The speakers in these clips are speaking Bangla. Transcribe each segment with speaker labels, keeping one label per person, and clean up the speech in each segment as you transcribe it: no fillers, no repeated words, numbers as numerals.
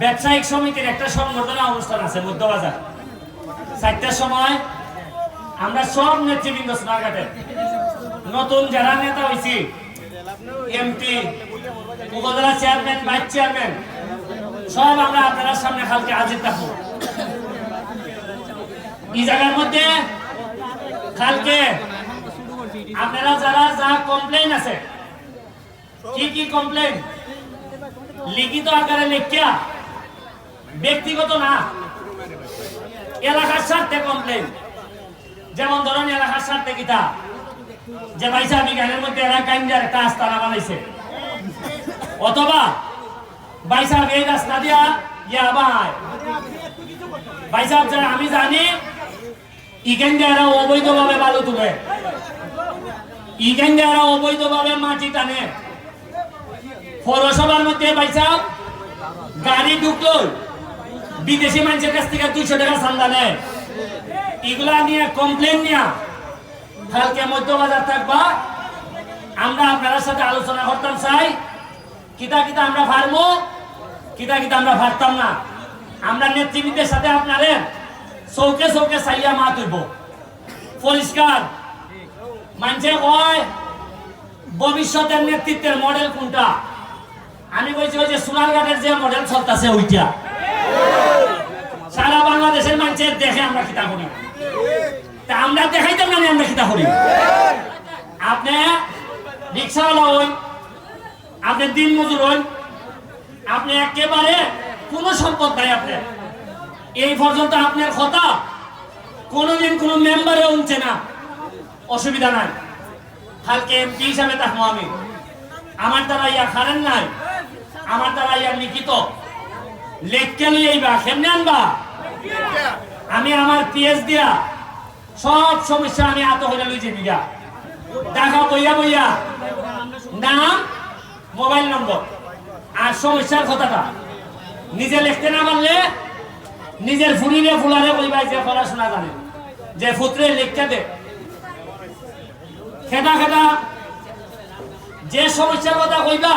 Speaker 1: ব্যবসায়িক সমিতির একটা সংবর্ধনা অনুষ্ঠান আছে মধ্যবাজার 4টার সময়। আমরা সব নেতৃবৃন্দ সোনারঘাটের নতুন যারা নেতা হয়েছি, এমপি, উপজেলা চেয়ারম্যান, ভাইস চেয়ারম্যান, সব আমরা আপনার সামনে কালকে হাজির থাকবো। এই জায়গার মধ্যে কালকে আপনারা যারা যা কমপ্লেইন আছে, কি কি কমপ্লেইন লিখিত আকারে লিখিয়া, ব্যক্তিগত না, এলাকার স্বার্থে কমপ্লেইন। যেমন ধরেন এলাকার স্বার্থে কিতা যে ভাইসা বিজ্ঞানের মধ্যে এরা গাঞ্জার একটা আস্তানা বানাইছে, অথবা ভাইসা এই রাস্তা দিয়া ভাইসা আমি জানি ইখান দিয়ে এরা অবৈধভাবে বালু তুলে, ইখান দিয়ে এরা অবৈধভাবে মাটি টানে। পৌরসভার মধ্যে ভাইসা গাড়ি ঢুকলো বিদেশি মানুষের কাছ থেকে 200 টাকা চান্দা নেয়। এগুলা নিয়ে কমপ্লেন নিয়ে কালকে মধ্যবাজার থাকবা। আমরা আপনার সাথে আলোচনা করতাম চাই, কিতা কিতা আমরা পারবো, কিতা কিতা আমরা পারতাম না। আমরা নেতৃবৃন্দের সাথে আপনারে চৌকে চৌকে চাইয়া মাত হইব পরিষ্কার। মানুষে কয় ভবিষ্যতের নেতৃত্বের মডেল কোনটা? আমি বলছি ওই যে সোনারঘাটের যে মডেল চলতেছে ওইটা। সারা বাংলাদেশের মানুষের দেখে আমরা কিতা করি, তা আমরা দেখাইতাম না আমরা কিতা করি। আপনি রিক্সাওয়ালা হই, আপনি দিন মজুর হই, আপনি একেবারে কোনো সম্পদ নাই আপনার, এই পর্যন্ত আপনার কথা কোনোদিন কোনো মেম্বারে উঠছে না, অসুবিধা নাই। কালকে এমপি হিসাবে থাকবো আমি, আমার দ্বারা ইয়া খারেন নাই, আমার দ্বারা ইয়া লিখিত লেখকে লইবা কেমনে আনবা। আমি আমার পিএস দিয়া সব সমস্যা আমি আত হইলে লই যাবি গা, দেখা বইয়া বইয়া নাম, মোবাইল নম্বর আর সমস্যার কথাটা নিজে লিখতে না পারলে নিজের ফুরিলে ফুলারে কইবা যে পড়াশোনা জানে, যে পুত্রে লিখতে দে। খেদা খেদা যে সমস্যার কথা কইবা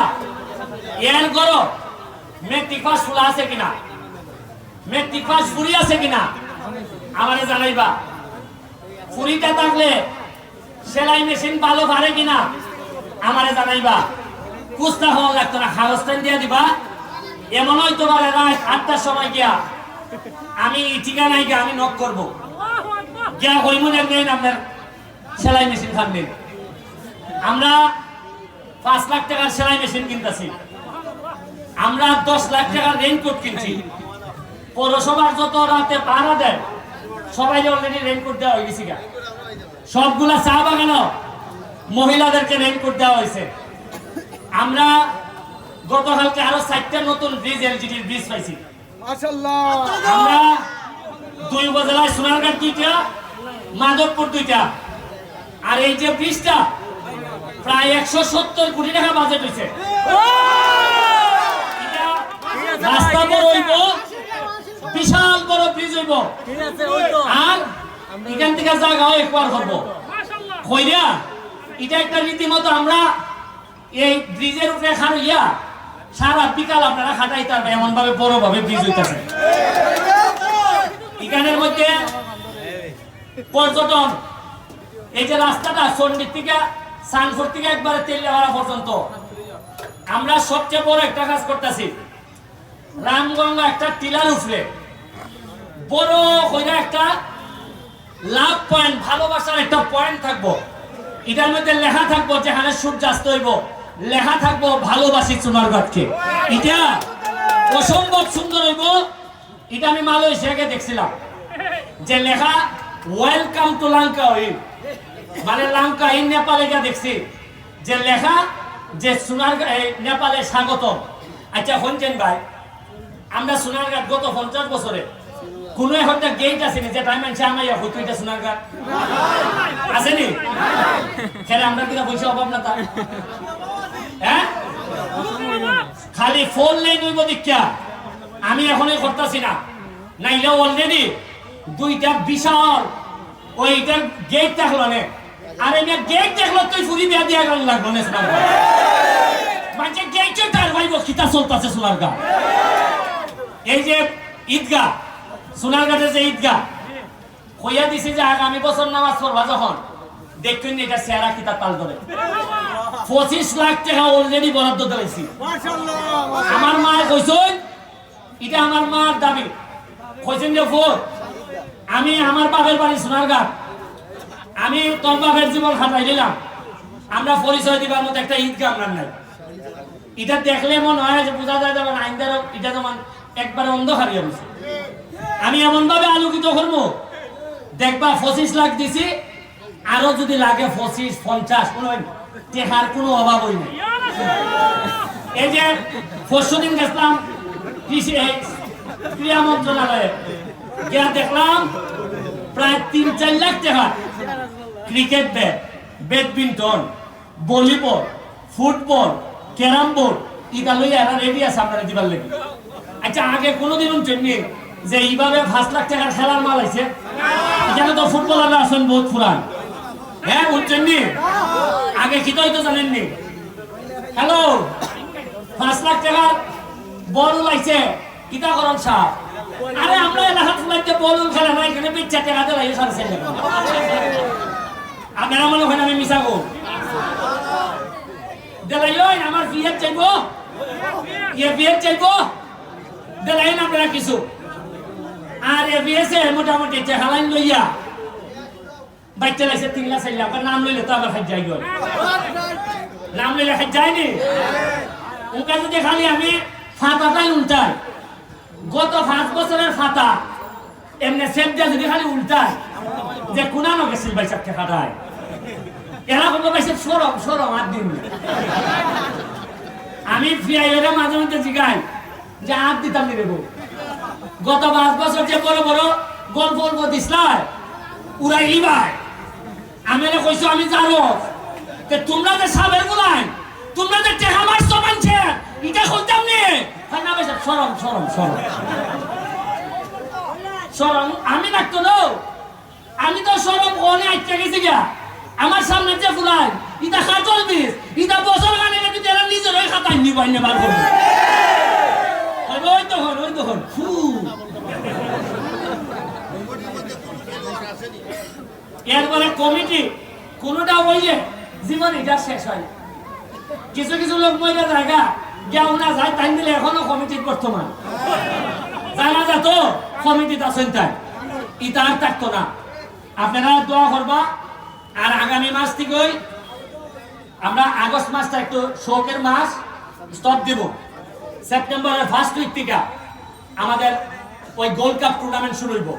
Speaker 1: এর করো, মেট্রিক পাস ফুলা আছে কিনা, মেট্রিক পাস ফুরি আছে কিনা আমারে জানাইবা। ফুরিটা থাকলে সেলাই মেশিন ভালো পারে কিনা আমারে জানাইবা। কুস্তা হওয়া লাগতো না, কাগজটা দিয়ে দিবা। এমন হয়তো পারে রাত 8টার সময় গিয়া আমি ঠিকানায় গিয়া আমি নক করবো, গিয়া কইমুনের নেই আপনার সেলাই মেশিন খানবেন। আমরা 5 লাখ টাকার সেলাই মেশিন কিনতেছি, আমরা 10 লাখ টাকার রেইনকোট কিনছি। পৌরসভার যত রাতে পাহারা দেয় সবাই অলরেডি রেইনকোট দেওয়া হয়ে গেছে, সবগুলা চা বাগানো মহিলাদেরকে রেইনকোট দেওয়া হয়েছে। আমরা গতকালকে আরো 4টা নতুন ব্রিজ, এলজিডির ব্রিজ পাইছি মাশাআল্লাহ। আমরা 2 উপজেলায় সোনারঘাট 2টা, মাধবপুর 2টা, আর এই যে ব্রিজটা প্রায় 170 কোটি টাকা বাজেট হয়েছে। রাস্তা বড় হইব, বিশাল বড় ব্রিজ হইব, আর এখান থেকে জায়গা একবার করবো কইরা। এটা একটা রীতিমতো আমরা এই ব্রিজের উপরে খাড়িয়া সারা বিকাল আপনারা খাটাইতে পারবে, এমন ভাবে বড় ভাবে ব্রিজ হইতেছে। এখানের মধ্যে পর্যটন, এই যে রাস্তাটা চন্ডির থেকে সানপুর থেকে একবারে তেলিয়াপাড়া পর্যন্ত আমরা সবচেয়ে বড় একটা কাজ করতেছি। রামগঙ্গা একটা টিলার উঠলে বড় কইরা একটা লাভ পয়েন্ট, ভালোবাসার একটা পয়েন্ট থাকবো। এটার মধ্যে লেখা থাকবো যেখানে সূর্যাস্ত হইব, লেখা থাকবো ভালোবাসি সোনারঘাটকে। এটা অসম্ভব সুন্দর হইব। এটা আমি মালয়েশিয়াকে দেখছিলাম যে লেখা ওয়েলকাম টু লঙ্কা ইন, মানে লঙ্কা ইন নেপালে গিয়ে দেখছি যে লেখা যে সোনারঘাট নেপালে স্বাগত। আচ্ছা শুনছেন ভাই, আমরা সোনারঘাট গত 50 বছরে কোন একটা গেট আসেনি যে টাইম আনছে আমাইয়া হইতো এটা সোনারঘাট আসেনি। খেলে আমরা কিনা পয়সা অভাব না তার, হ্যাঁ খালি 4 লেন হইব দীক্ষা আমি এখনই করতেছি না, নাইলে অলরেডি 2টা বিশাল ওইটার গেট দেখলো নে। আর এমনি গেট দেখলো তুই ফুরি বিয়া দিয়া গেল লাগলো না সোনারঘাট, মানে গেটও তার ভাইব খিতা চলতেছে সোনারঘাট। এই যে ঈদগাহ সোনারঘাটের যে ঈদগাহ কইয়া দিছি যে আগামী বছর নামাজ পড়বা যখন দেখবেন এটা চেহারা কিতা তাল ধরে 25 লাখ টাকা অলরেডি বরাদ্দ দিয়েছি আমার মা কইছেন এটা আমার মার দাবি কইছেন যে ফোর আমি আমার বাপের বাড়ি সোনারঘাট আমি তোর বাপের জীবন খাটাই দিলাম আমরা পরিচয় দিবার মতো একটা ঈদগাহ আমরা নাই এটা দেখলে মনে হয় যে বোঝা যায় যেমন আইনদার এটা যেমন একবারে অন্ধকার হয়ে গেছে আমি এমন ভাবে আলোকিত করবো দেখবা 25 লাখ দিছি আরো যদি লাগে 25-50 টেকার কোনো অভাব হই নাই এই যে পরশুদিন গেছিলাম ক্রীড়া মন্ত্রণালয়ে গিয়া দেখলাম প্রায় 3-4 লাখ টাকা cricket bat badminton volleyball football carrom board ইটা লইয়া এরা রেডি আছে আপনারা দিবার লেগে আচ্ছা আগে কোনোদিন শুনছেননি যে এইভাবে 5 লাখ টাকার খেলার মাল আছে এখানে তো ফুটবলাররা আছেন বহুত পুরান হ্যাঁ শুনছেননি আগে কি তো জানেননি হ্যালো 5 লাখ টাকার বল লাইছে কিতা করেন সাহেব আরে আমরা এলাকার ফুলাইতে বল খেলা না এখানে পিচ্ছা টাকা দিয়ে লাগে সাড়ে 4 লাখ আপনারা মনে হয় আমি মিশা গো দেলাই আমার বিয়ের চাইবো বিয়ের চাইবো দেলাই না আপনারা কিছু আর বিয়েছে মোটামুটি চেহালাইন লইয়া বাচ্চা লাগছে 3 লাখ 4 লাখ নাম লইলে তো আবার খাই যাই নাম লইলে খাই যায়নি ওকে যদি খালি আমি ফাতাটাই উল্টাই গত 5 বছরের ফাতা এমনি সেমটা যদি খালি উল্টাই যে কোনানো গেছিল বাইসাক টাকাটায় এরা কোনো পাইছে সরম 8 দিন আমি ফিয়াইরে মাঝে মধ্যে জিগাই যে 8 দিতাম নি দেবো গত 5 বছর যে বড় বড় গল্প গল্প দিসলাই উড়াই লিবাই আমি কইছো আমি জানো যে তোমরা যে সাবের গুলাই তোমরা যে টেকা মারছো মানছে এটা খুলতাম নি না পাইছে সরম সরম সরম সরম আমি লাগতো না আমি তো সরম কোনে আইতে গেছি গা আমার সামনে যে ফুলাই ইটা খাতল বিস ইটা বছর মানে যদি এরা নিজের ওই খাতায় নিবাই না বার করবে ওই তো হন ফু এরপরে কমিটি কোনটা হইলে জীবন এটা শেষ হয় কিছু কিছু লোক মহিলা জায়গা কেউ না যায় তাই দিলে এখনো কমিটির বর্তমান জানা যেত কমিটিতে আছেন তাই ইটা আর থাকতো না আপনারা দোয়া করবা আর আগামী মাস থেকে আমরা আগস্ট মাসটা একটু শোকের মাস স্টপ দেব সেপ্টেম্বরের ফার্স্ট উইক থেকে আমাদের ওই গোল্ড কাপ টুর্নামেন্ট শুরু হইব